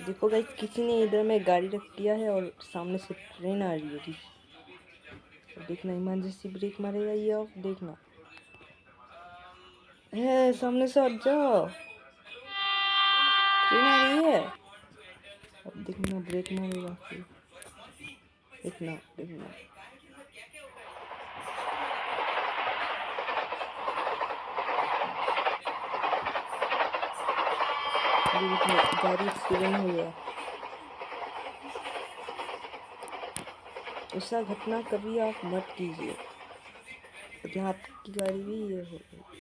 देखो गाइस, किसी ने इधर में गाड़ी रख दिया है और सामने से ट्रेन आ रही है। देखना, ईमान जैसी ब्रेक मारेगा ये, अब देखना है, सामने से हट जाओ, ट्रेन आ रही है। अब देखना ब्रेक मारेगा फिर, देखना देखना। ये देखो, गाड़ी एक्सीडेंट हो गया। ऐसा घटना कभी आप मत कीजिए, यहाँ आपकी गाड़ी भी ये हो गई।